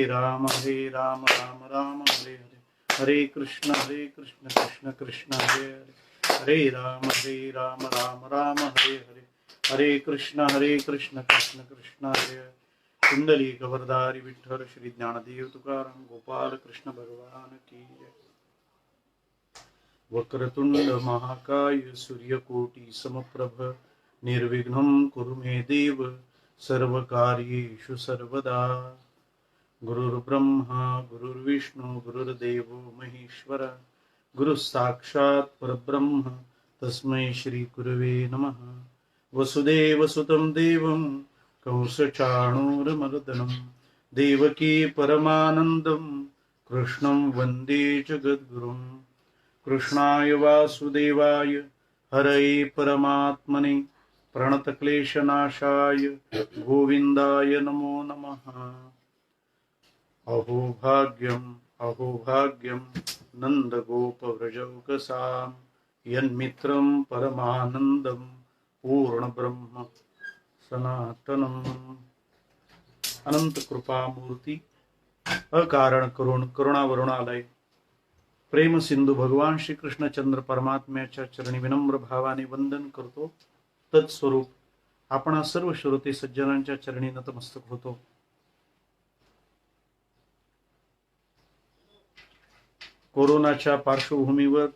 हरे राम राम राम हरे हरे, हरे कृष्ण कृष्ण कृष्ण हरे हरे, हरे राम राम राम हरे हरे, हरे कृष्ण कृष्ण कृष्ण हरे हरे. कुंडलिक वरदारी विठ्ठल श्री ज्ञानदेव तुकाराम गोपाल कृष्ण भगवान की जय. वक्रतुंड महाकाय सूर्यकोटि समप्रभ निर्विघ्नं कुरु मे देव सर्वकार्येषु सर्वदा. गुरुर्ब्रह्मा गुरुर्विष्णू गुरुर्देवो महेश्वर, गुरु साक्षात् परब्रह्म तस्मै श्री गुरवे नमः. वसुदेवसुतं देवं कंसचाणूरमर्दनं देवकी परमानन्दं कृष्णं वन्दे जगद्गुरुं. कृष्णाय वासुदेवाय हरये परमात्मने प्रणतक्लेशनाशाय गोविन्दाय नमो नमः. अहो भाग्यं नन्दगोपव्रजौकसां यन्मित्रं परमानन्दं पूर्णब्रह्म सनातनम्. अनंत कृपामूर्ती अकारण करुण करुणावरुणालय प्रेम सिंधू भगवान श्री कृष्णचंद्र परमात्म्याच्या चरणी विनम्र भावाने वंदन करतो. तत्स्वरूप आपण सर्व श्रोते सज्जनांच्या चरणी नतमस्तक होतो. कोरोनाच्या पार्श्वभूमीवर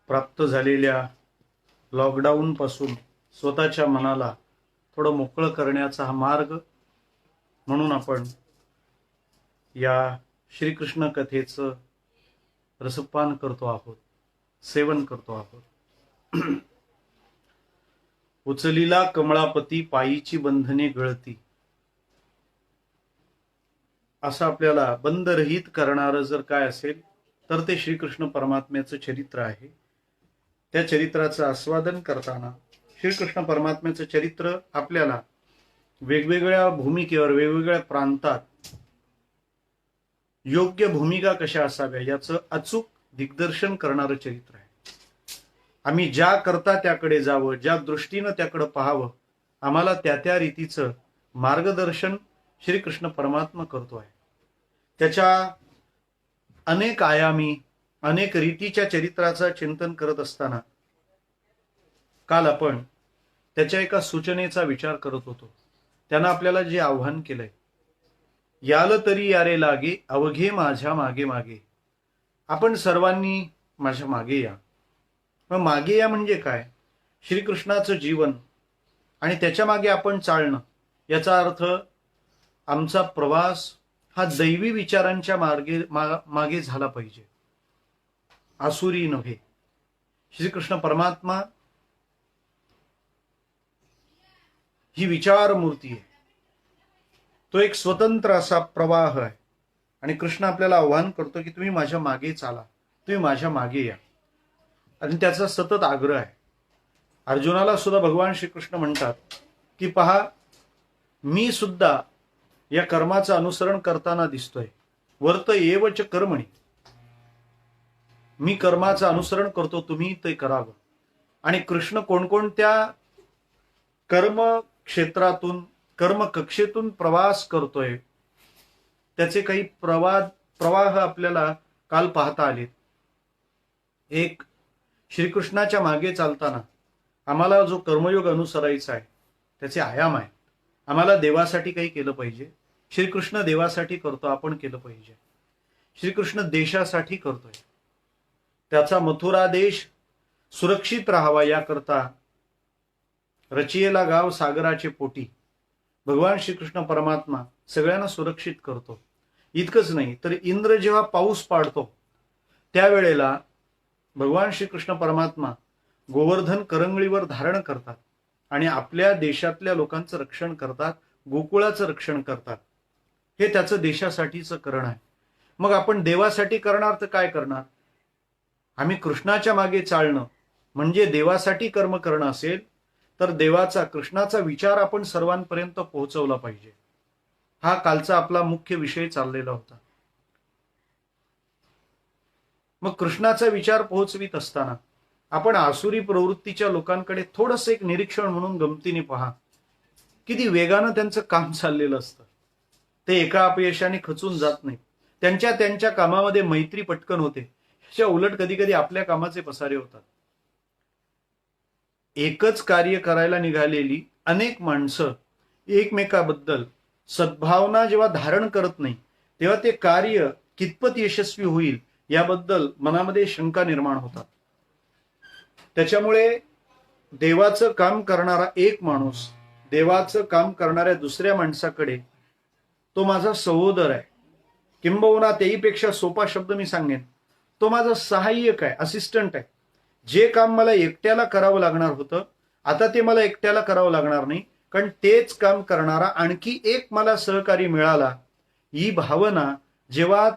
प्राप्त झालेल्या लॉकडाऊन पासून स्वतःच्या मनाला थोडं मोकळं करण्याचा हा मार्ग म्हणून आपण या श्रीकृष्ण कथेचं रसपान करतो आहोत, सेवन करतो आहोत. उचलीला कमळापती पायीची बंधने गळती, असं आपल्याला बंधरहित करणारं जर काय असेल तर ते श्रीकृष्ण परमात्म्याचं चरित्र आहे. त्या चरित्राचं आस्वादन करताना श्रीकृष्ण परमात्म्याचं चरित्र आपल्याला वेगवेगळ्या भूमिकेवर वेगवेगळ्या प्रांतात योग्य भूमिका कशा असाव्या याचं अचूक दिग्दर्शन करणारं चरित्र आहे. आम्ही ज्या करता त्याकडे जावं, ज्या दृष्टीनं त्याकडे पाहावं, आम्हाला त्या त्या रीतीचं मार्गदर्शन श्रीकृष्ण परमात्मा करतो आहे. त्याच्या अनेक आयामी अनेक रीतीच्या चरित्राचं चिंतन करत असताना काल आपण त्याच्या एका सूचनेचा विचार करत होतो. त्यानं आपल्याला जे आव्हान केलंय, याल तरी यारे लागे अवघे माझ्या मागे मागे. आपण सर्वांनी माझ्या मागे या. मग मागे या म्हणजे काय? श्रीकृष्णाचं जीवन आणि त्याच्या मागे आपण चालणं, याचा अर्थ आमचा प्रवास हा दैवी विचारांच्या मागे झाला पाहिजे, आसुरी नव्हे. श्रीकृष्ण परमात्मा ही विचार मूर्ती आहे. तो एक स्वतंत्र असा प्रवाह आहे आणि कृष्ण आपल्याला आव्हान करतो की तुम्ही माझ्या मागे चाला, तुम्ही माझ्या मागे या. आणि त्याचा सतत आग्रह आहे. अर्जुनाला सुद्धा भगवान श्रीकृष्ण म्हणतात की पहा, मी सुद्धा या कर्माचं अनुसरण करताना दिसतोय. वर्त एवच कर्मणी, मी कर्माचं अनुसरण करतो, तुम्ही ते करावं. आणि कृष्ण कोणकोणत्या कर्म क्षेत्रातून कर्म कक्षेतून प्रवास करतोय त्याचे काही प्रवाह आपल्याला काल पाहता आले. एक, श्रीकृष्णाच्या मागे चालताना आम्हाला जो कर्मयोग अनुसरायचा आहे त्याचे आयाम आहेत. आम्हाला देवासाठी काही केलं पाहिजे. श्रीकृष्ण देवासाठी करतो, आपण केलं पाहिजे. श्रीकृष्ण देशासाठी करतोय, त्याचा मथुरा देश सुरक्षित राहावा याकरता रचियेला गाव सागराचे पोटी भगवान श्रीकृष्ण परमात्मा सगळ्यांना सुरक्षित करतो. इतकंच नाही तर इंद्र जेव्हा पाऊस पाडतो त्यावेळेला भगवान श्रीकृष्ण परमात्मा गोवर्धन करंगळीवर धारण करतात आणि आपल्या देशातल्या लोकांचं रक्षण करतात, गोकुळाचं रक्षण करतात. हे त्याचं देशासाठीचं करण आहे. मग आपण देवासाठी करणार तर काय करणार? आम्ही कृष्णाच्या मागे चालणं म्हणजे देवासाठी कर्म करणं असेल तर देवाचा, कृष्णाचा विचार आपण सर्वांपर्यंत पोहोचवला पाहिजे. हा कालचा आपला मुख्य विषय चाललेला होता. मग कृष्णाचा विचार पोहोचवित असताना आपण आसुरी प्रवृत्तीच्या लोकांकडे थोडंसं एक निरीक्षण म्हणून गमतीने पहा. किती वेगानं त्यांचं काम चाललेलं असतं. ते एका अपयशाने खचून जात नाही. त्यांच्या त्यांच्या कामामध्ये मैत्री पटकन होते. ह्याच्या उलट कधी कधी आपल्या कामाचे पसारे होतात. एकच कार्य करायला निघालेली अनेक माणसं एकमेकाबद्दल सद्भावना जेव्हा धारण करत नाही, तेव्हा ते कार्य कितपत यशस्वी होईल याबद्दल मनामध्ये शंका निर्माण होतात. त्याच्यामुळे देवाचं काम करणारा एक माणूस देवाचं काम करणाऱ्या दुसऱ्या माणसाकडे तो माझा सहोदर आहे, किंबहुना तेहीपेक्षा सोपा शब्द मी सांगेन, तो माझा सहाय्यक आहे, असिस्टंट आहे. जे काम मला एकट्याला करावं लागणार होतं, आता ते मला एकट्याला करावं लागणार नाही, कारण तेच काम करणारा आणखी एक मला सहकारी मिळाला. ही भावना जेव्हा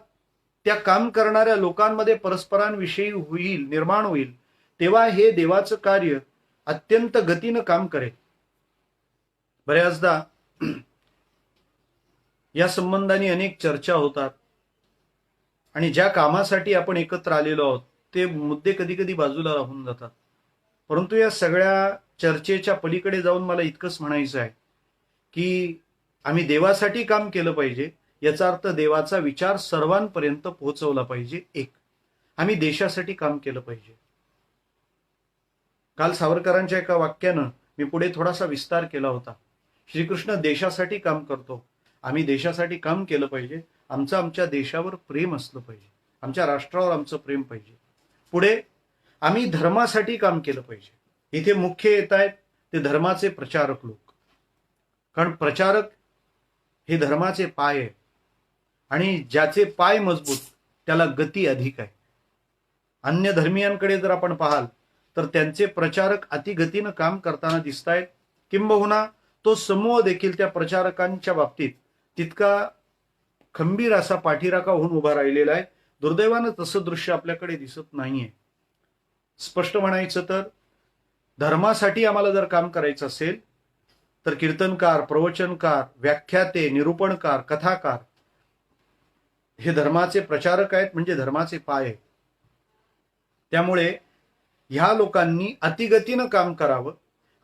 त्या काम करणाऱ्या लोकांमध्ये परस्परांविषयी निर्माण होईल, तेव्हा हे देवाचं कार्य अत्यंत गतीनं काम करेल. बऱ्याचदा या संबंधाने अनेक चर्चा होतात आणि ज्या कामासाठी आपण एकत्र आलेलो आहोत ते मुद्दे कधी कधी बाजूला राहून जातात. परंतु या सगळ्या चर्चेच्या पलीकडे जाऊन मला इतकंच म्हणायचं आहे की आम्ही देवासाठी काम केलं पाहिजे. याचा अर्थ देवाचा विचार सर्वांपर्यंत पोहोचवला पाहिजे. आम्ही देशासाठी काम केलं पाहिजे. काल सावरकरांच्या एका वाक्यानं मी पुढे थोडासा विस्तार केला होता. श्रीकृष्ण देशासाठी काम करतो, आम्ही देशासाठी काम केलं पाहिजे. आमचं आमच्या देशावर प्रेम असलं पाहिजे, आमच्या राष्ट्रावर आमचं प्रेम पाहिजे. पुढे आम्ही धर्मासाठी काम केलं पाहिजे. इथे मुख्य येत आहेत ते धर्माचे प्रचारक लोक, कारण प्रचारक हे धर्माचे पाय आहे आणि ज्याचे पाय मजबूत त्याला गती अधिक आहे. अन्य धर्मियांकडे जर आपण पाहाल तर त्यांचे प्रचारक अतिगतीनं काम करताना दिसत आहेत, किंबहुना तो समूह देखील त्या प्रचारकांच्या बाबतीत तितका खंबीर असा पाठीराखा होऊन उभा राहिलेला आहे. दुर्दैवानं तसं दृश्य आपल्याकडे दिसत नाहीये. स्पष्ट म्हणायचं तर धर्मासाठी आम्हाला जर काम करायचं असेल तर कीर्तनकार, प्रवचनकार, व्याख्याते, निरूपणकार, कथाकार हे धर्माचे प्रचारक आहेत, म्हणजे धर्माचे पाय आहेत. त्यामुळे ह्या लोकांनी अतिगतीनं काम करावं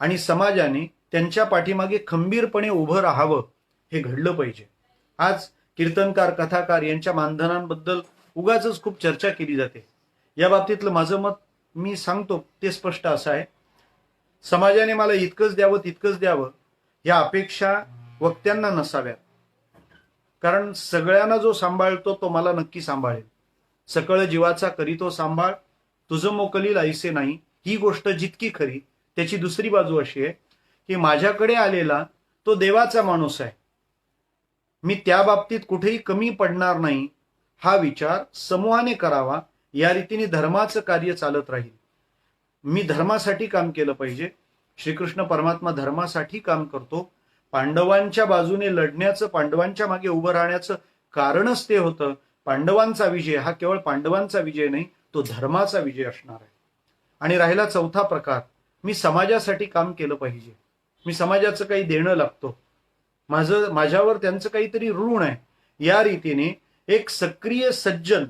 आणि समाजाने त्यांच्या पाठीमागे खंबीरपणे उभं राहावं, हे घडलं पाहिजे. आज कीर्तनकार, कथाकार यांच्या मानधनांबद्दल उगाचच खूप चर्चा केली जाते. या बाबतीतलं माझं मत मी सांगतो ते स्पष्ट असं आहे, समाजाने मला इतकंच द्यावं तितकंच द्यावं या अपेक्षा वक्त्यांना नसाव्यात. कारण सगळ्यांना जो सांभाळतो तो मला नक्की सांभाळेल. सकळ जीवाचा करीतो सांभाळ, तुझं मोकलील ऐसे नाही. ही गोष्ट जितकी खरी, त्याची दुसरी बाजू अशी आहे की माझ्याकडे आलेला तो देवाचा माणूस आहे, मी त्या बाबतीत कुठेही कमी पडणार नाही, हा विचार समूहाने करावा. या रीतीने धर्माचं कार्य चालत राहील. मी धर्मासाठी काम केलं पाहिजे. श्रीकृष्ण परमात्मा धर्मासाठी काम करतो. पांडवांच्या बाजूने लढण्याचं, पांडवांच्या मागे उभं राहण्याचं कारणच ते होतं. पांडवांचा विजय हा केवळ पांडवांचा विजय नाही, तो धर्माचा विजय असणार आहे. आणि राहिला चौथा प्रकार, मी समाजासाठी काम केलं पाहिजे. मी समाजाचं काही देणं लागतो, माझ्यावर त्यांचं काहीतरी ऋण आहे. या रीतीने एक सक्रिय सज्जन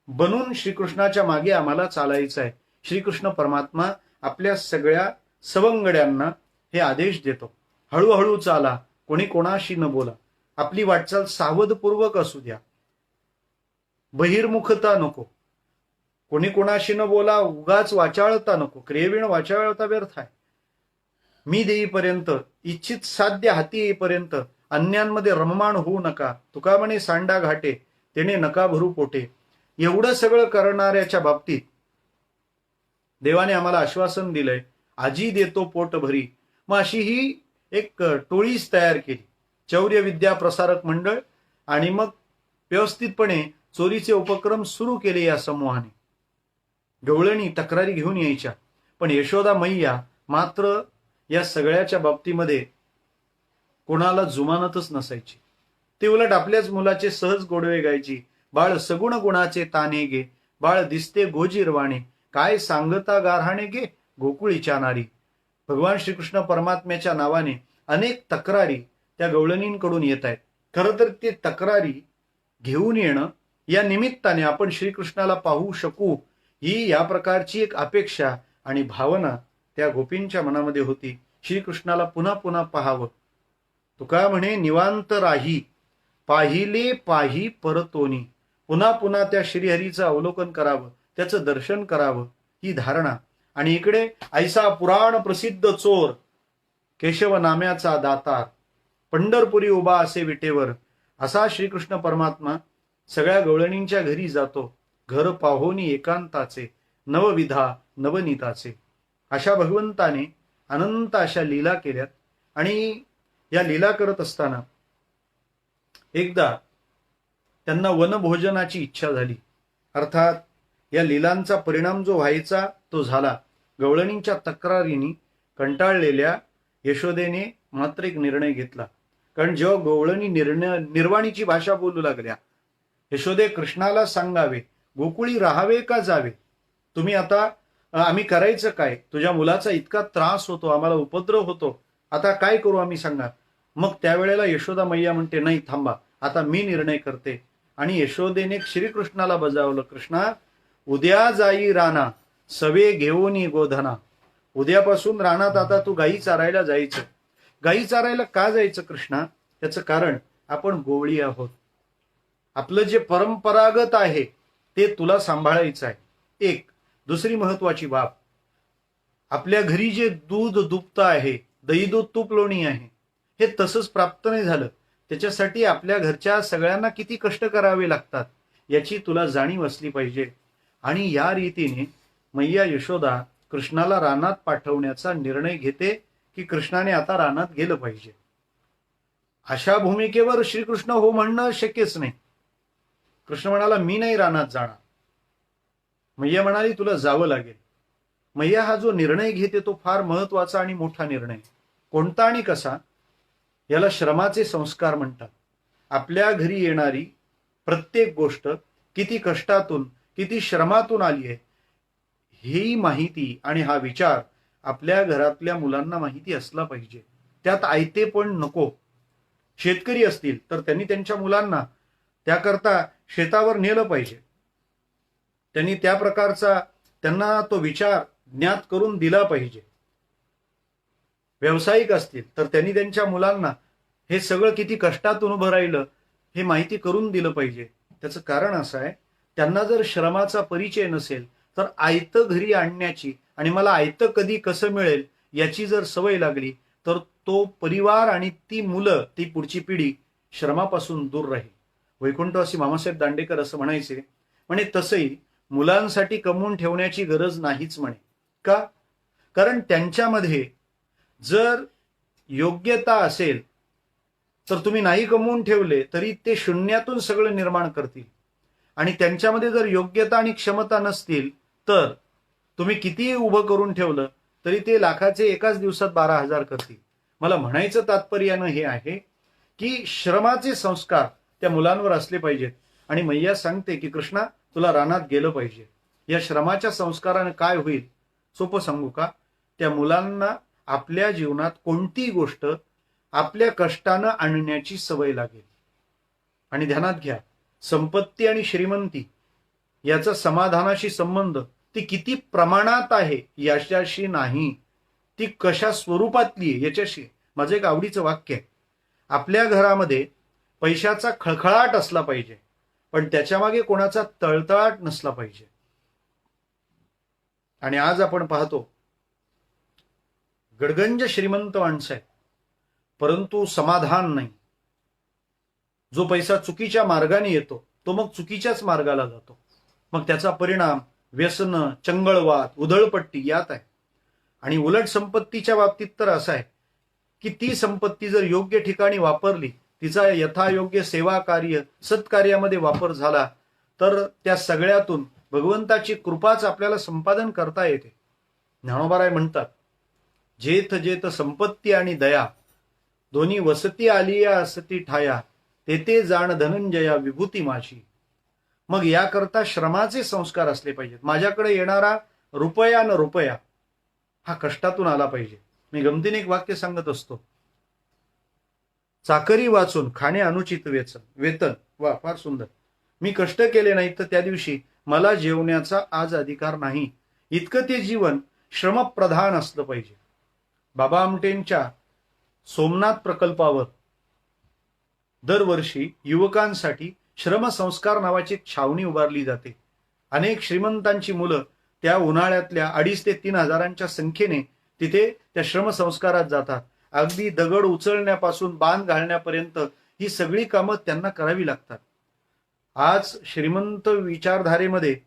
बनून श्रीकृष्णाच्या मागे आम्हाला चालायचं आहे. श्रीकृष्ण परमात्मा आपल्या सगळ्या सवंगड्यांना हे आदेश देतो, हळूहळू चाला, कोणी कोणाशी न बोला, आपली वाटचाल सावधपूर्वक असू द्या, बहिर्मुखता नको, कोणी कोणाशी न बोला, उगाच वाचाळता नको, क्रियेविण वाचाळता व्यर्थ आहे. मी देईपर्यंत, इच्छित साध्य हाती येईपर्यंत अन्यांमध्ये रममाण होऊ नका. तुका म्हणे सांडा घाटे, तेने नका भरू पोटे. एवढं सगळं करणाऱ्याच्या बाबतीत देवाने आम्हाला आश्वासन दिलंय, आजी देतो पोट भरी. मग अशी ही एक टोळीच तयार केली, चौर्य विद्या प्रसारक मंडळ, आणि मग व्यवस्थितपणे चोरीचे उपक्रम सुरू केले. या समूहाने गवळणी तक्रारी घेऊन यायच्या, पण यशोदा मैया मात्र या सगळ्याच्या बाबतीमध्ये कोणाला जुमानतच नसायची. ती उलट आपल्याच मुलाचे सहज गोडवे गायची. बाळ सगुण गुणाचे ताने गे, बाळ दिसते गोजीरवाणे, काय सांगता गारहाणे गे गोकुळीच्या नारी. भगवान श्रीकृष्ण परमात्म्याच्या नावाने अनेक तक्रारी त्या गवळणींकडून येत आहेत. खरं तर ते तक्रारी घेऊन येणं या निमित्ताने आपण श्रीकृष्णाला पाहू शकू, ही या प्रकारची एक अपेक्षा आणि भावना त्या गोपींच्या मनामध्ये होती. श्रीकृष्णाला पुन्हा पुन्हा पाहावं. तुका म्हणे निवांत राही, पाहिले पाही परतोनी, पुन्हा पुन्हा त्या श्रीहरीचं अवलोकन करावं, त्याचं दर्शन करावं, ही धारणा. आणि इकडे ऐसा पुराण प्रसिद्ध चोर, केशव नाम्याचा दातार, पंढरपुरी उभा असे विटेवर, असा श्रीकृष्ण परमात्मा सगळ्या गवळणींच्या घरी जातो. घर पाहोनी एकांताचे, नवविधा नवनीताचे. अशा भगवंताने अनंत अशा लीला केल्यात. आणि या लीला करत असताना एकदा त्यांना वनभोजनाची इच्छा झाली. अर्थात या लीलांचा परिणाम जो व्हायचा तो झाला. गवळणींच्या तक्रारीने कंटाळलेल्या यशोदेने मात्र एक निर्णय घेतला. कारण जेव्हा गवळणी निर्वाणीची भाषा बोलू लागल्या, यशोदे कृष्णाला सांगावे, गोकुळी राहावे का जावे, तुम्ही आता आम्ही करायचं काय, तुझ्या मुलाचा इतका त्रास होतो, आम्हाला उपद्रव होतो, आता काय करू आम्ही सांगा. मग त्यावेळेला यशोदा मैया म्हणते, नाही थांबा, आता मी निर्णय करते. आणि यशोदेने श्रीकृष्णाला बजावलं, कृष्णा उद्या जाई राना, सवे घेऊन गोधना. उद्यापासून रानात आता तू गायी चारायला जायचं. गायी चारायला का जायचं कृष्णा? त्याचं कारण आपण गोवळी आहोत. आपलं जे परंपरागत आहे ते तुला सांभाळायचं आहे. एक दुसरी महत्वाची बाब, आपल्या घरी जे दूध दुभतं आहे, दही दूध तूप लोणी आहे, हे तसंच प्राप्त नाही झालं. त्याच्यासाठी आपल्या घरच्या सगळ्यांना किती कष्ट करावे लागतात याची तुला जाणीव असली पाहिजे. आणि या रीतीने मैया यशोदा कृष्णाला रानात पाठवण्याचा निर्णय घेते की कृष्णाने आता रानात गेलं पाहिजे. अशा भूमिकेवर श्रीकृष्ण हो म्हणणं शक्यच नाही. कृष्ण म्हणाला, मी नाही रानात जाणार. मैया म्हणाली, तुला जावं लागेल. मैया हा जो निर्णय घेते तो फार महत्वाचा आणि मोठा निर्णय. कोणता आणि कसा? याला श्रमाचे संस्कार म्हणतात. आपल्या घरी येणारी प्रत्येक गोष्ट किती कष्टातून किती श्रमातून आली आहे ही माहिती आणि हा विचार आपल्या घरातल्या मुलांना माहिती असला पाहिजे. त्यात आयते पण नको. शेतकरी असतील तर त्यांनी त्यांच्या मुलांना त्याकरता शेतावर नेलं पाहिजे. त्यांनी त्या प्रकारचा त्यांना तो विचार ज्ञात करून दिला पाहिजे. व्यावसायिक असतील तर त्यांनी त्यांच्या मुलांना हे सगळं किती कष्टातून उभं राहिलं हे माहिती करून दिलं पाहिजे. त्याचं कारण असं आहे, त्यांना जर श्रमाचा परिचय नसेल तर आयतं घरी आणण्याची आणि मला आयतं कधी कसं मिळेल याची जर सवय लागली तर तो परिवार आणि ती मुलं, ती पुढची पिढी श्रमापासून दूर राहील. वैकुंठवासी मामासाहेब दांडेकर असं म्हणायचे, म्हणे तसंही मुलांसाठी कमवून ठेवण्याची गरज नाहीच म्हणे. का? कारण त्यांच्यामध्ये जर योग्यता असेल तर तुम्ही नाही कमवून ठेवले तरी ते शून्यातून सगळं निर्माण करतील. आणि त्यांच्यामध्ये जर योग्यता आणि क्षमता नसतील तर तुम्ही कितीही उभं करून ठेवलं तरी ते लाखाचे एकाच दिवसात 12,000 करतील. मला म्हणायचं तात्पर्यानं हे आहे की श्रमाचे संस्कार त्या मुलांवर असले पाहिजेत. आणि मैया सांगते की कृष्णा तुला रानात गेलं पाहिजे. या श्रमाच्या संस्कारानं काय होईल सोपं सांगू का? त्या मुलांना आपल्या जीवनात कोणती गोष्ट आपल्या कष्टानं आणण्याची सवय लागेल. आणि ध्यानात घ्या, संपत्ती आणि श्रीमंती याचा समाधानाशी संबंध ती किती प्रमाणात आहे याच्याशी नाही, ती कशा स्वरूपातली आहे याच्याशी. माझं एक आवडीचं वाक्य आहे, आपल्या घरामध्ये पैशाचा खळखळाट असला पाहिजे पण त्याच्यामागे कोणाचा तळतळाट नसला पाहिजे. आणि आज आपण पाहतो गडगंज श्रीमंत माणसं आहेत परंतु समाधान नाही. जो पैसा चुकीच्या मार्गाने येतो तो मग चुकीच्याच मार्गाला जातो. मग त्याचा परिणाम व्यसन, चंगळवाद, उधळपट्टी यात आहे. आणि उलट संपत्तीच्या बाबतीत तर असं आहे की ती संपत्ती जर योग्य ठिकाणी वापरली, तिचा यथायोग्य सेवा कार्य सत्कार्यामध्ये वापर झाला तर त्या सगळ्यातून भगवंताची कृपाच आपल्याला संपादन करता येते. ज्ञानोबाराय म्हणतात, जेथ जेथ संपत्ती आणि दया दोन्ही वसती आलिया असती ठाया, तेथे जाण धनंजया विभूती माझी. मग याकरता श्रमाचे संस्कार असले पाहिजेत. माझ्याकडे येणारा रुपया न रुपया हा कष्टातून आला पाहिजे. मी गमतीने एक वाक्य सांगत असतो, चाकरी वाचून खाणे अनुचित वेतन. वा, फार सुंदर. मी कष्ट केले नाही तर त्या दिवशी मला जेवण्याचा आज अधिकार नाही. इतकं ते जीवन श्रमप्रधान असलं पाहिजे. बाबा आमटेंच्या सोमनाथ प्रकल्पावर दरवर्षी युवकांसाठी श्रमसंस्कार नावाची एक छावणी उभारली जाते. अनेक श्रीमंतांची मुलं त्या उन्हाळ्यातल्या 2,500 ते 3,000च्या संख्येने तिथे त्या श्रमसंस्कारात जातात. अगदी दगड उचलण्यापासून बांध घालण्यापर्यंत ही सगळी कामं त्यांना करावी लागतात. आज श्रीमंत विचारधारेमध्ये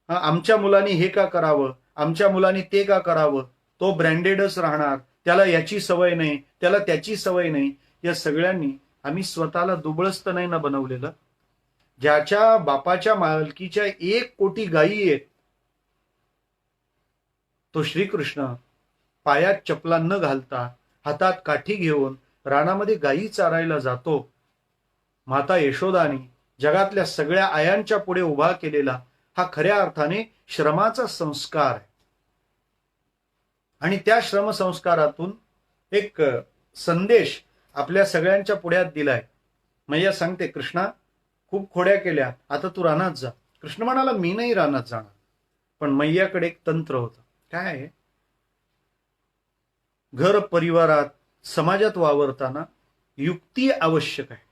आमच्या मुलांनी हे का करावं, आमच्या मुलांनी ते का करावं, तो ब्रँडेडच राहणार, त्याला याची सवय नाही, त्याला त्याची सवय नाही. या सगळ्यांनी आम्ही स्वतःला दुबळस्त नाही ना बनवलेलं. ज्याच्या बापाच्या मालकीच्या 1 कोटी गायी आहेत, तो श्रीकृष्ण पायात चपला न घालता हातात काठी घेऊन रानामध्ये गायी चारायला जातो. माता यशोदानी जगातल्या सगळ्या आयांच्या पुढे उभा केलेला हा खऱ्या अर्थाने श्रमाचा संस्कार आहे. आणि त्या श्रमसंस्कारातून एक संदेश आपल्या सगळ्यांच्या पुढ्यात दिलाय. मैया सांगते, कृष्णा खूप खोड्या केल्या, आता तू रानात जा. कृष्ण म्हणाला, मी नाही रानात जाणार. पण मैयाकडे एक तंत्र होतं. काय आहे? घर परिवारात समाजात वावरताना युक्ती आवश्यक आहे.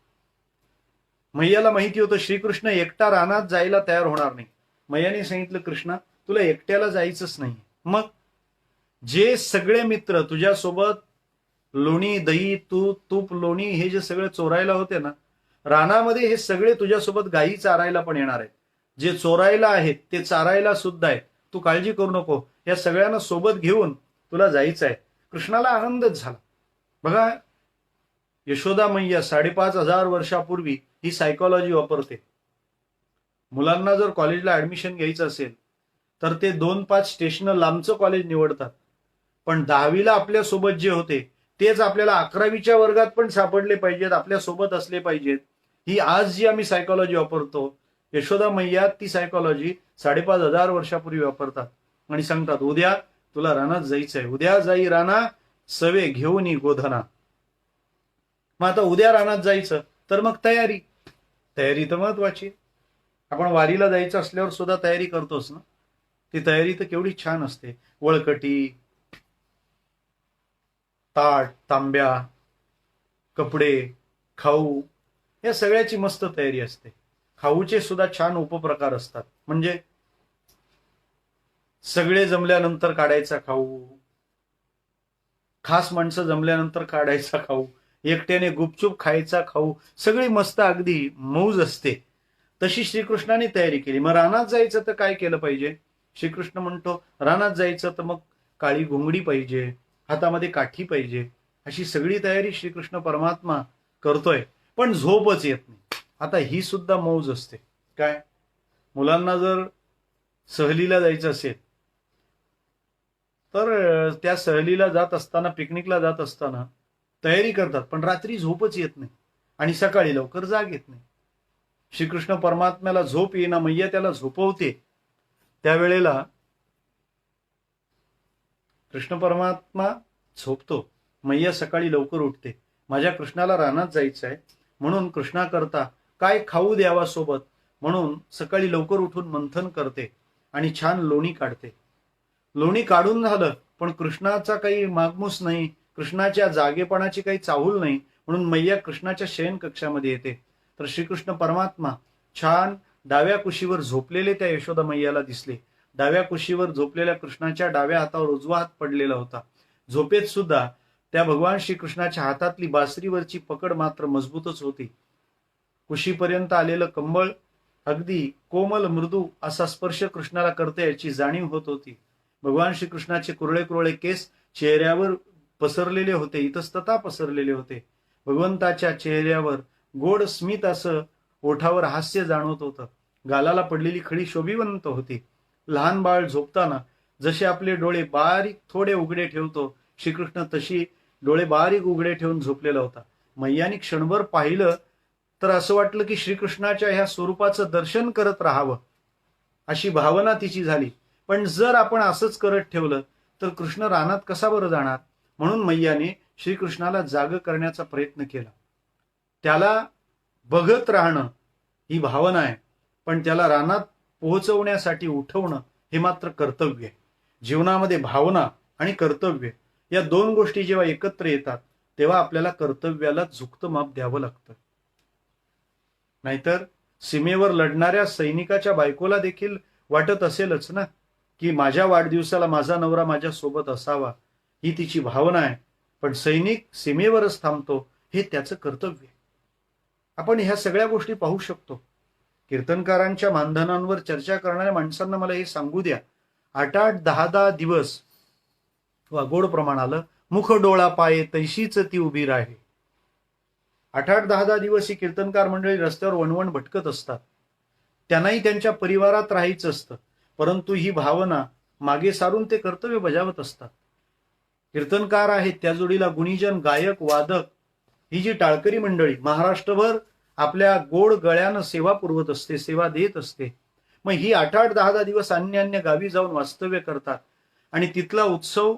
मैयाला माहिती होतं श्रीकृष्ण एकटा रानात जायला तयार होणार नाही. मैयाने सांगितलं, कृष्णा तुला एकट्याला जायचंच नाही. मग जे सगळे मित्र तुझ्यासोबत लोणी दही तूप लोणी हे जे सगळे चोरायला होते ना, रानामध्ये हे सगळे तुझ्यासोबत गायी चारायला पण येणार आहेत. जे चोरायला आहेत ते चारायला सुद्धा आहेत. तू काळजी करू नको, या सगळ्यांना सोबत घेऊन तुला जायचं आहे. कृष्णाला आनंदच झाला. बघा, यशोदा मैया 5,500 वर्षापूर्वी ही सायकोलॉजी वापरते. मुलांना जर कॉलेजला ऍडमिशन घ्यायचं असेल तर ते 2-5 स्टेशन लांबचं कॉलेज निवडतात. पण 10वीला आपल्या सोबत जे होते तेच आपल्याला 11वीच्या वर्गात पण सापडले पाहिजेत, आपल्या सोबत असले पाहिजेत. ही आज जी आम्ही सायकोलॉजी वापरतो, यशोदा मैया ती सायकोलॉजी 5,500 वर्षापूर्वी वापरतात आणि सांगतात, उद्या तुला रानात जायचंय, उद्या जाई राना सवे घेऊन गोधना. मग आता उद्या रानात जायचं तर मग तयारी तर महत्वाची. आपण वारीला जायचं असल्यावर सुद्धा तयारी करतोच ना. ती तयारी तर केवढी छान असते. वळकटी, ताट, तांब्या, कपडे, खाऊ, या सगळ्याची मस्त तयारी असते. खाऊचे सुद्धा छान उपप्रकार असतात. म्हणजे सगळे जमल्यानंतर काढायचा खाऊ, खास माणसं जमल्यानंतर काढायचा खाऊ, एकट्याने गुपचूप खायचा खाऊ, सगळी मस्त अगदी मौज असते. तशी श्रीकृष्णाने तयारी केली. मग रानात जायचं तर काय केलं पाहिजे? श्रीकृष्ण म्हणतो, रानात जायचं तर मग काळी घोंगडी पाहिजे, हातामध्ये काठी पाहिजे. अशी सगळी तयारी श्रीकृष्ण परमात्मा करतोय. पण झोपच येत नाही. आता ही सुद्धा मौज असते. काय, मुलांना जर सहलीला जायचं असेल तर त्या सहलीला जात असताना, पिकनिकला जात असताना तयारी करतात, पण रात्री झोपच येत नाही आणि सकाळी लवकर जाग येत नाही. श्रीकृष्ण परमात्म्याला झोप येईना, मैया त्याला झोपवते. त्यावेळेला कृष्ण परमात्मा झोपतो, मैया सकाळी लवकर उठते. माझ्या कृष्णाला रानात जायचं आहे म्हणून कृष्णाकरता काय खाऊ द्यावा सोबत, म्हणून सकाळी लवकर उठून मंथन करते आणि छान लोणी काढते. लोणी काढून झालं, पण कृष्णाचा काही मागमूस नाही, कृष्णाच्या जागेपणाची काही चाहूल नाही, म्हणून मैया कृष्णाच्या शयन कक्षामध्ये येते. तर श्रीकृष्ण परमात्मा छान डाव्या कुशीवर झोपलेले त्या यशोदा मैयाला दिसले. डाव्या कुशीवर झोपलेल्या कृष्णाच्या डाव्या हातावर उजवा हात पडलेला होता. झोपेत सुद्धा त्या भगवान श्रीकृष्णाच्या हातातली बासरीवरची पकड मात्र मजबूतच होती. कुशीपर्यंत आलेलं कंबळ अगदी कोमल मृदू असा स्पर्श कृष्णाला करते याची जाणीव होत होती. भगवान श्रीकृष्णाचे कुरळे कुरळे केस चेहऱ्यावर पसरलेले होते, इतस्तता पसरलेले होते. भगवंताच्या चेहऱ्यावर गोड स्मित असं ओठावर हास्य जाणवत होतं. गालाला पडलेली खडी शोभिवंत होती. लहान बाळ झोपताना जसे आपले डोळे बारीक थोडे उघडे ठेवतो, श्रीकृष्ण तशी डोळे बारीक उघडे ठेवून झोपलेला होता. मैयाने क्षणभर पाहिलं तर असं वाटलं की श्रीकृष्णाच्या ह्या स्वरूपाचं दर्शन करत राहावं, अशी भावना तिची झाली. पण जर आपण असंच करत ठेवलं तर कृष्ण रानात कसा बरं जाणार? म्हणून मैयाने श्रीकृष्णाला जाग करण्याचा प्रयत्न केला. त्याला बघत राहणं ही भावना आहे, पण त्याला रानात पोहोचवण्यासाठी उठवणं हे मात्र कर्तव्य आहे. जीवनामध्ये भावना आणि कर्तव्य या 2 गोष्टी जेव्हा एकत्र येतात तेव्हा आपल्याला कर्तव्याला झुकतं माप द्यावं लागतं. नाहीतर सीमेवर लढणाऱ्या सैनिकाच्या बायकोला देखील वाटत असेलच ना, की माझ्या वाढदिवसाला माझा नवरा माझ्या सोबत असावा, ही तिची भावना आहे. पण सैनिक सीमेवरच थांबतो हे त्याचं कर्तव्य आहे. आपण ह्या सगळ्या गोष्टी पाहू शकतो. कीर्तनकारांच्या मानधनांवर चर्चा करणाऱ्या माणसांना मला हे सांगू द्या, 8-8, 10-10 दिवस वा गोड प्रमाण आलं, मुख डोळा पाये तैशीच ती उभी राहे. 8-8, 10-10 दिवस ही कीर्तनकार मंडळी रस्त्यावर वणवण भटकत असतात. त्यांनाही त्यांच्या परिवारात राहायचं असतं, परंतु ही भावना मागे सारून ते कर्तव्य बजावत असतात. कीर्तनकार आहेत, त्या जोडीला गुणीजन, गायक, वादक, ही जी टाळकरी मंडळी महाराष्ट्रभर आपल्या गोड गळ्यानं सेवा पुरवत असते, सेवा देत असते. मग ही 8-8, 10-10 दिवस अन्य अन्य गावी जाऊन वास्तव्य करतात आणि तिथला उत्सव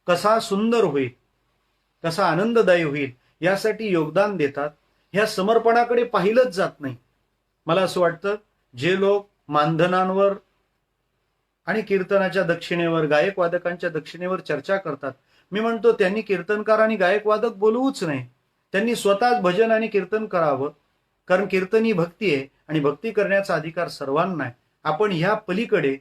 कसा सुंदर होईल, कसा आनंददायी होईल यासाठी योगदान देतात. ह्या समर्पणाकडे पाहिलंच जात नाही. मला असं वाटतं, जे लोक मानधनांवर आणि कीर्तनाच्या दक्षिणेवर, गायक वादकांच्या दक्षिणेवर चर्चा करतात, मी म्हणतो त्यांनी कीर्तनकार आणि गायक वादक बोलवूच नाही. त्यांनी स्वतःच भजन आणि कीर्तन करावं. कारण कीर्तन ही भक्ती आहे आणि भक्ती करण्याचा अधिकार सर्वांना आहे. आपण ह्या पलीकडे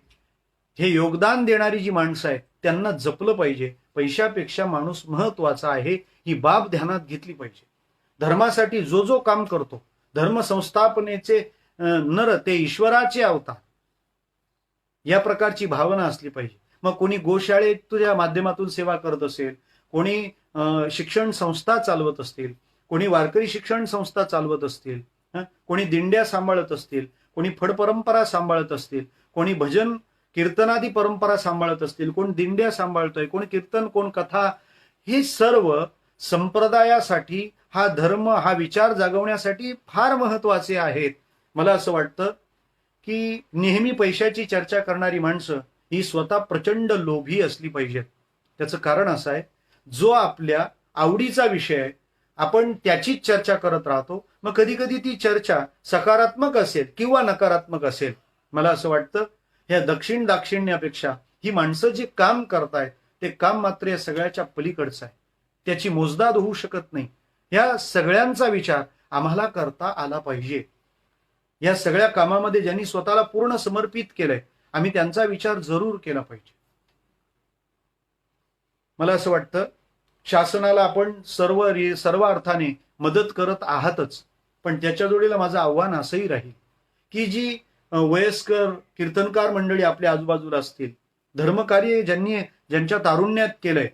हे योगदान देणारी जी माणसं आहेत त्यांना जपलं पाहिजे. पैशापेक्षा माणूस महत्वाचा आहे, ही बाब ध्यानात घेतली पाहिजे. धर्मासाठी जो जो काम करतो, धर्म संस्थापनेचे नर ते ईश्वराचे अवतार, या प्रकारची भावना असली पाहिजे. मग कोणी गोशाळेच्या माध्यमातून सेवा करत असेल, कोणी शिक्षण संस्था चालवत असतील, कोणी वारकरी शिक्षण संस्था चालवत असतील, कोणी दिंड्या सांभाळत असतील, कोणी फड परंपरा सांभाळत असतील, कोणी भजन कीर्तनादी परंपरा सांभाळत असतील, कोण दिंड्या सांभाळतोय, कोण कीर्तन, कोण कथा, हे सर्व संप्रदायासाठी, हा धर्म, हा विचार जागवण्यासाठी फार महत्वाचे आहेत. मला असं वाटतं की नेहमी पैशाची चर्चा करणारी माणसं ही स्वतः प्रचंड लोभी असली पाहिजेत. त्याचं कारण असं आहे, जो आपल्या आवडीचा विषय आहे आपण त्याचीच चर्चा करत राहतो. मग कधी कधी ती चर्चा सकारात्मक असेल किंवा नकारात्मक असेल. मला असं वाटतं, ह्या दक्षिण दाक्षिण्यापेक्षा ही माणसं जे काम करतायत ते काम मात्र या सगळ्याच्या पलीकडचं आहे. त्याची मोजदाद होऊ शकत नाही. या सगळ्यांचा विचार आम्हाला करता आला पाहिजे. या सगळ्या कामामध्ये ज्यांनी स्वतःला पूर्ण समर्पित केलंय, आम्ही त्यांचा विचार जरूर केला पाहिजे. मला असं वाटतं, शासनाला आपण सर्व अर्थाने मदत करत आहातच, पण त्याच्या जोडीला माझं आव्हान असंही राहील की जी वयस्कर कीर्तनकार मंडळी आपल्या आजूबाजूला असतील, धर्मकार्य ज्यांच्या तारुण्यात केलंय,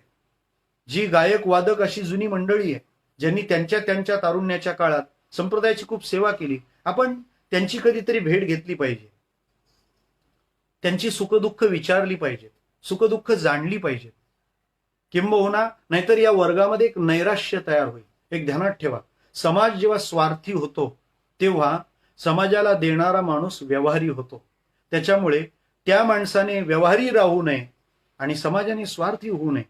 जी गायक वादक अशी जुनी मंडळी आहे ज्यांनी त्यांच्या तारुण्याच्या काळात संप्रदायाची खूप सेवा केली, आपण त्यांची कधीतरी भेट घेतली पाहिजे. त्यांची सुखदुःख विचारली पाहिजे, सुखदुःख जाणली पाहिजे. किंबहुना नाहीतर या वर्गामध्ये एक नैराश्य तयार होईल. एक ध्यानात ठेवा, समाज जेव्हा स्वार्थी होतो तेव्हा समाजाला देणारा माणूस व्यवहारी होतो. त्याच्यामुळे त्या माणसाने व्यवहारी राहू नये आणि समाजाने स्वार्थी होऊ नये.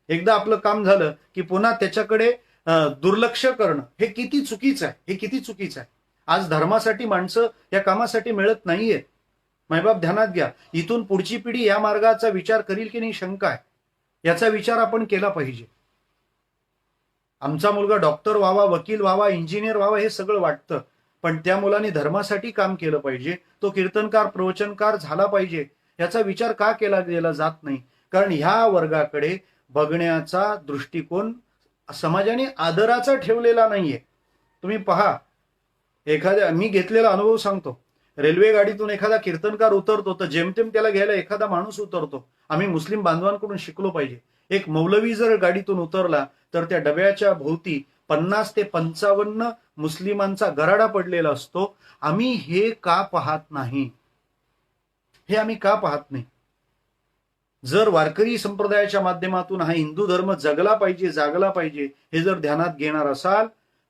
एकदा आपलं काम झालं की पुन्हा त्याच्याकडे दुर्लक्ष करणं हे किती चुकीचं आहे, हे किती चुकीचं आहे. आज धर्मासाठी माणसं या कामासाठी मिळत नाहीयेत. मायबाप ध्यानात घ्या, इथून पुढची पिढी या मार्गाचा विचार करील की नाही शंका आहे. याचा विचार आपण केला पाहिजे. आमचा मुलगा डॉक्टर व्हावा, वकील व्हावा, इंजिनियर व्हावा हे सगळं वाटतं, पण त्या मुलाने धर्मासाठी काम केलं पाहिजे. तो कीर्तनकार, प्रवचनकार झाला पाहिजे, याचा विचार का केला गेला जात नाही? कारण ह्या वर्गाकडे बघण्याचा दृष्टिकोन समाजाने आदराचा ठेवलेला नाहीये. तुम्ही पहा, मी घेतलेला अनुभव सांगतो. रेल्वे गाडीतून एखादा कीर्तनकार उतरतो तर जेमतेम त्याला घ्यायला एखादा माणूस उतरतो. आम्ही मुस्लिम बांधवांकडून शिकलो पाहिजे. एक मौलवी जर गाडीतून उतरला तर त्या डब्याच्या भोवती 50 ते 55 मुस्लिमांचा गराडा पडलेला असतो. आम्ही हे का पाहत नाही? हे आम्ही का पाहत नाही? जर वारकरी संप्रदायाच्या माध्यमातून हा हिंदू धर्म जगला पाहिजे, जागला पाहिजे, हे जर ध्यानात घेणार असाल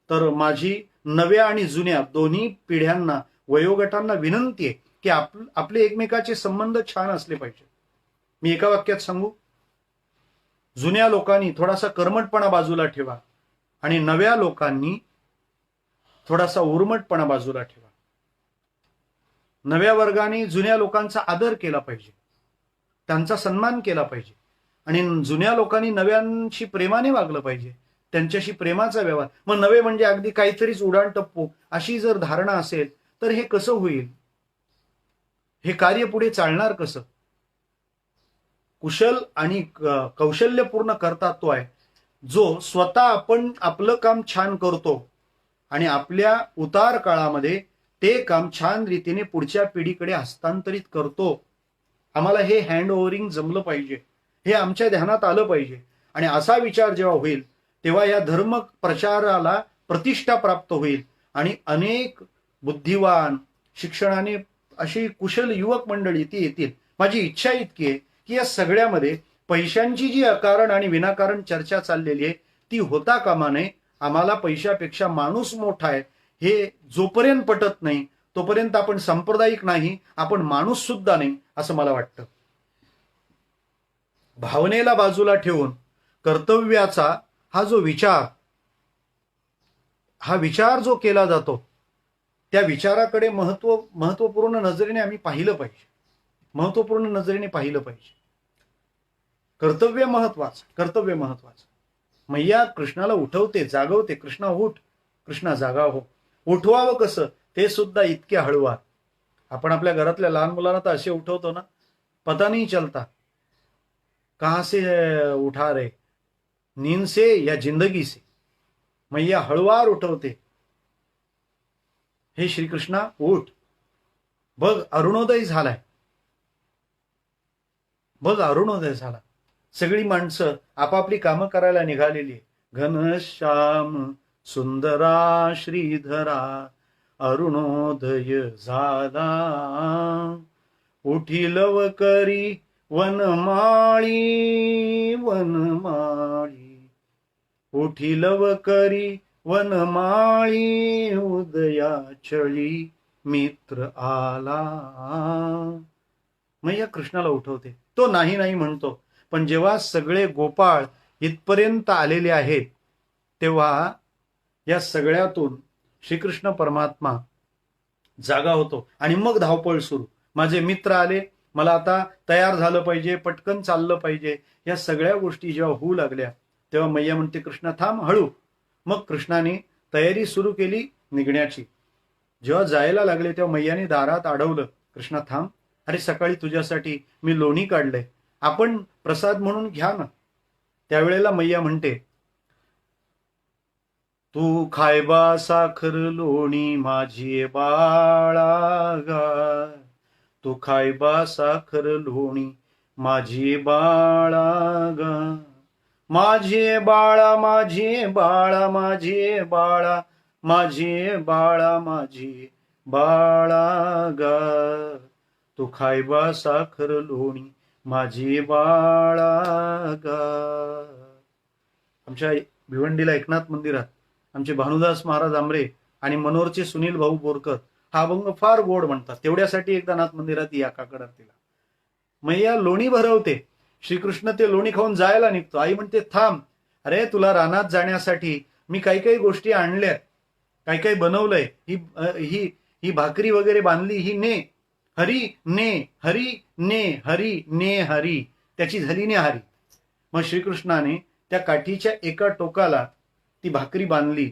तर माझी नव्या आणि जुन्या दोन्ही पिढ्यांना, वयोगटांना विनंती आहे की आपले एकमेकाचे संबंध छान असले पाहिजे. मी एका वाक्यात सांगू, जुन्या लोकांनी थोडासा कर्मटपणा बाजूला ठेवा आणि नव्या लोकांनी थोडासा उर्मटपणा बाजूला ठेवा. नव्या वर्गाने जुन्या लोकांचा आदर केला पाहिजे, त्यांचा सन्मान केला पाहिजे आणि जुन्या लोकांनी नव्यांशी प्रेमाने वागलं पाहिजे. त्यांच्याशी प्रेमाचा व्यवहार. मग नवे म्हणजे अगदी काहीतरीच उडाण टप्पू अशी जर धारणा असेल तर हे कसं होईल? हे कार्य पुढे चालणार कसं? कुशल आणि कौशल्यपूर्ण करता तो आहे जो स्वतः आपण आपलं काम छान करतो आणि आपल्या उतार काळामध्ये ते काम छान रीतीने पुढच्या पिढीकडे हस्तांतरित करतो. आम्हाला हे हँड ओव्हरिंग जमलं पाहिजे, हे आमच्या ध्यानात आलं पाहिजे. आणि असा विचार जेव्हा होईल तेव्हा या धर्म प्रचाराला प्रतिष्ठा प्राप्त होईल आणि अनेक बुद्धिवान शिक्षणाने अशी कुशल युवक मंडळी ती येतील. माझी इच्छा इतकी आहे की या सगळ्यामध्ये पैशांची जी अकारण आणि विनाकारण चर्चा चाललेली आहे ती होता कामा नये. आम्हाला पैशापेक्षा माणूस मोठा आहे हे जोपर्यंत पटत नाही तोपर्यंत आपण सांप्रदायिक नाही, आपण माणूस सुद्धा नाही असं मला वाटतं. भावनेला बाजूला ठेवून कर्तव्याचा हा जो विचार जो केला जातो त्या विचाराकडे महत्वपूर्ण नजरेने आम्ही पाहिलं पाहिजे, महत्वपूर्ण नजरेने पाहिलं पाहिजे. कर्तव्य महत्वाचं. मैया कृष्णाला उठवते, जागवते, कृष्णा उठ, कृष्णा जागा हो. उठवावं कसं ते सुद्धा इतके हळूवार. आपण आपल्या घरातल्या लहान मुलांना तर असे उठवतो ना, पता नहीं चलता कहां से उठा रे, नींद से या जिंदगी से. मैया हळूवार उठवते, हे श्रीकृष्णा उठ, बघ अरुणोदय झालाय, बघ अरुणोदय झाला. सगळी माणसं आपापली कामं करायला निघालेली आहे. घनश्याम सुंदरा श्रीधरा अरुणोदय झाला, उठील करी वनमाळी, उठील करी वनमाळी, उदयाचळी मित्र आला. मैया कृष्णाला उठवते. तो नाही नाही म्हणतो, पण जेव्हा सगळे गोपाळ इथपर्यंत आलेले आहेत तेव्हा या सगळ्यातून श्रीकृष्ण परमात्मा जागा होतो आणि मग धावपळ सुरू. माझे मित्र आले, मला आता तयार झालं पाहिजे, पटकन चाललं पाहिजे. या सगळ्या गोष्टी जेव्हा होऊ लागल्या तेव्हा मैया म्हणते कृष्णा थांब, हळू. मग कृष्णाने तयारी सुरू केली निघण्याची. जेव्हा जायला लागले तेव्हा मैयाने दारात अडवलं. कृष्णा थांब, अरे सकाळी तुझ्यासाठी मी लोणी काढलंय, आपण प्रसाद म्हणून घ्या ना. त्यावेळेला मैया म्हणते तू खायबा साखर लोणी माझी बाळा गा, तू खायबा साखर लोणी माझी बाळा गा, माझे बाळा माझे बाळा माझे बाळा माझे बाळा माझे बाळा गा, तू खायबा साखर लोणी माझी बाळा गा. आमच्या भिवंडीला एकनाथ मंदिरात आमचे भानुदास महाराज आमरे आणि मनोरचे सुनील भाऊ बोरकर हा अभंग फार गोड म्हणतात. तेवढ्यासाठी एकदा नाथ मंदिरात या काकड आरतीला. मैया लोणी भरवते, श्रीकृष्ण ते लोणी खाऊन जायला निघतो. आई म्हणते थांब, अरे तुला रानात जाण्यासाठी मी काही काही गोष्टी आणल्या, काही काही बनवलंय, ही भाकरी वगैरे बांधली, ही ने हरी ने हरी ने हरी ने हरी, त्याची झाली ने हरी. मग श्रीकृष्णाने त्या काठीच्या एका टोकाला ती भाकरी बांधली,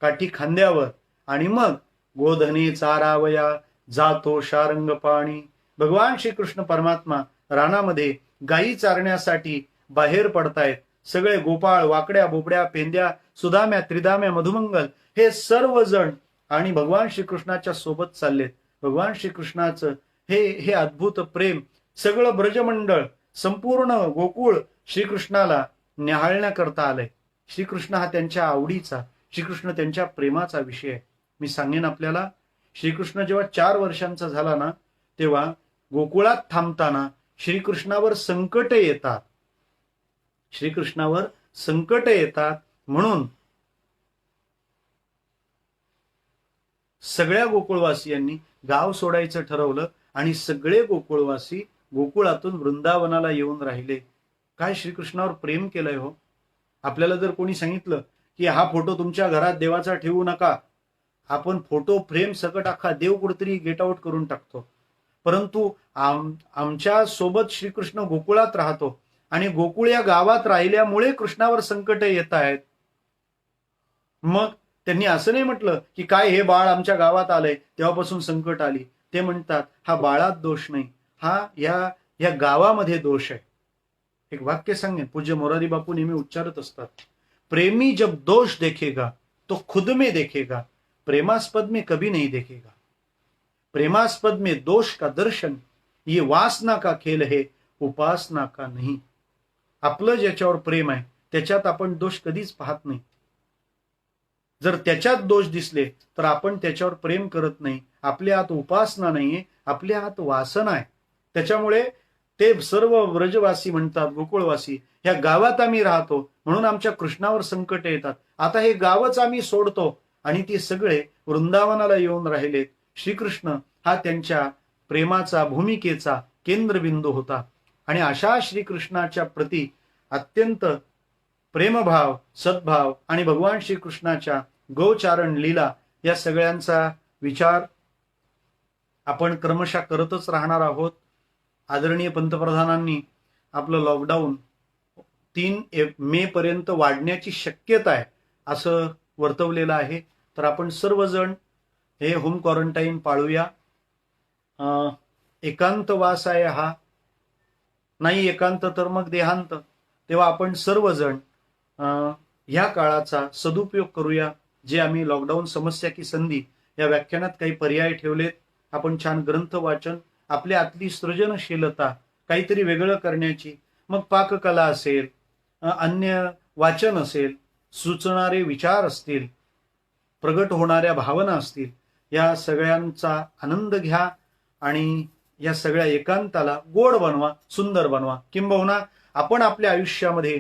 काठी खांद्यावर, आणि मग गोधने चारावया जातो शारंग पाणी. भगवान श्रीकृष्ण परमात्मा रानामध्ये गायी चारण्यासाठी बाहेर पडतायत. सगळे गोपाळ, वाकड्या, बोबड्या, पेंद्या, सुदाम्या, त्रिदाम्या, मधुमंगल हे सर्वजण आणि भगवान श्रीकृष्णाच्या सोबत चाललेत. भगवान श्रीकृष्णाचं हे अद्भुत प्रेम सगळं ब्रजमंडळ, संपूर्ण गोकुळ श्रीकृष्णाला न्याहाळण्याकरता आलंय. श्रीकृष्ण हा त्यांच्या आवडीचा, श्रीकृष्ण त्यांच्या प्रेमाचा विषय आहे. मी सांगेन आपल्याला, श्रीकृष्ण जेव्हा 4 वर्षांचा झाला ना तेव्हा गोकुळात थांबताना श्रीकृष्णावर संकट येतात, श्रीकृष्णावर संकट येतात. म्हणून सगळ्या गोकुळवासियांनी गाव सोडायचं ठरवलं आणि सगळे गोकुळवासी गोकुळातून वृंदावनाला येऊन राहिले. काय श्रीकृष्णावर प्रेम केलंय हो. आपल्याला जर कोणी सांगितलं की हा फोटो तुमच्या घरात देवाचा ठेवू नका, आपण फोटो फ्रेम सकट अख्खा देव कुठेतरी गेट आउट करून टाकतो. परंतु आमच्या सोबत श्रीकृष्ण गोकुळात राहतो आणि गोकुळ या गावात राहिल्यामुळे कृष्णावर संकट येत आहेत. मग त्यांनी असं नाही म्हटलं की काय हे बाळ आमच्या गावात आलंय तेव्हापासून संकट आली. ते म्हणतात हा बाळात दोष नाही, हा या गावामध्ये दोष आहे. एक वाक्य सांगेन, पूज्य मोरारी बापू नेहमी उच्चारत असतात, प्रेमी जब दोष देखेगा तो खुद में देखेगा, प्रेमास्पद में कभी नहीं देखेगा. प्रेमास्पद में दोष का दर्शन ये वासना का खेल है, उपासना का नहीं. आपलं ज्याच्यावर प्रेम आहे त्याच्यात आपण दोष कधीच पाहत नाही. जर त्याच्यात दोष दिसले तर आपण त्याच्यावर प्रेम करत नाही. आपल्या हात उपासना नाहीये, आपल्या हात वासना आहे. त्याच्यामुळे ते सर्व व्रजवासी म्हणतात, गोकुळवासी, ह्या गावात आम्ही राहतो म्हणून आमच्या कृष्णावर संकट येतात. आता हे गावच आम्ही सोडतो आणि ते सगळे वृंदावनाला येऊन राहिलेत. श्रीकृष्ण हा त्यांच्या प्रेमाचा, भूमिकेचा केंद्रबिंदू होता. आणि अशा श्रीकृष्णाच्या प्रती अत्यंत प्रेमभाव, सद्भाव आणि भगवान श्रीकृष्णाच्या गोचारण लीला या सगळ्यांचा विचार आपण क्रमशः करतच राहणार आहोत. आदरणीय पंतप्रधानांनी आपलं लॉकडाऊन 3 मे पर्यंत वाढण्याची शक्यता आहे असं वर्तवलेलं आहे. तर आपण सर्वजण हे होम क्वारंटाईन पाळूया. एकांतवास आहे हा, नाही एकांत तर मग देहांत. तेव्हा आपण सर्वजण ह्या काळाचा सदुपयोग करूया. जे आम्ही लॉकडाऊन समस्या की संधी या व्याख्यानात काही पर्याय ठेवलेत. आपण छान ग्रंथ वाचन, आपल्या आतली सृजनशीलता, काहीतरी वेगळं करण्याची, मग पाककला असेल, अन्य वाचन असेल, सुचणारे विचार असतील, प्रगट होणाऱ्या भावना असतील, या सगळ्यांचा आनंद घ्या आणि या सगळ्या एकांताला गोड बनवा, सुंदर बनवा. किंबहुना आपण आपल्या आयुष्यामध्ये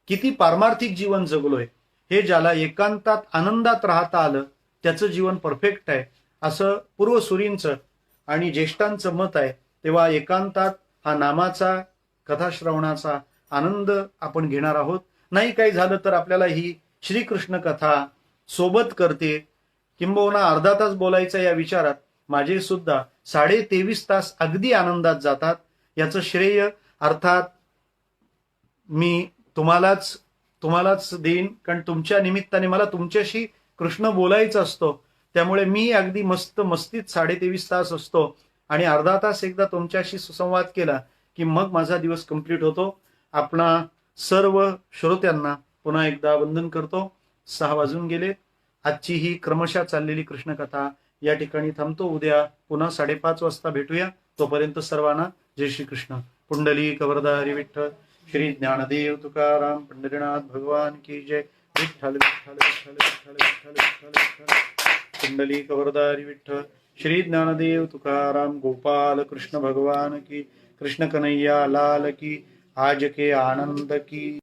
किती पारमार्थिक जीवन जगलोय हे ज्याला एकांतात आनंदात राहता आलं त्याचं जीवन परफेक्ट आहे असं पूर्वसुरींचं आणि ज्येष्ठांचं मत आहे. तेव्हा एकांतात हा नामाचा, कथाश्रवणाचा आनंद आपण घेणार आहोत. नाही काही झालं तर आपल्याला ही श्रीकृष्ण कथा सोबत करते. किंबहुना अर्धा तास बोलायचा या विचारात माझे सुद्धा 23.5 तास अगदी आनंदात जातात. याचं श्रेय अर्थात मी तुम्हालाच देईन, कारण तुमच्या निमित्ताने मला तुमच्याशी कृष्ण बोलायचं असतो. त्यामुळे मी अगदी मस्तीत 23.5 तास असतो आणि अर्धा तास एकदा तुमच्याशी सुसंवाद केला की मग माझा दिवस कंप्लीट होतो. आपणा सर्व श्रोत्यांना पुन्हा एकदा वंदन करतो. 6 वाजून गेले. आजची ही क्रमशः चाललेली कृष्णकथा या ठिकाणी थांबतो. उद्या पुन्हा 5:30 वाजता भेटूया. तोपर्यंत सर्वांना जय श्री कृष्ण. पुंडलिक वरदारी विठ्ठल. श्री ज्ञानदेव तुकाराम पंढरीनाथ भगवान की जय. विठ्ठल विठ्ठल विठ्ठल विठ्ठल विठ्ठल विठ्ठल विठ्ठल. पुंडलिक वरदारी विठ्ठल. श्री ज्ञानदेव तुकाराम गोपाल कृष्ण भगवान की. कृष्ण कन्हैया लाल की. आज के आनंद की.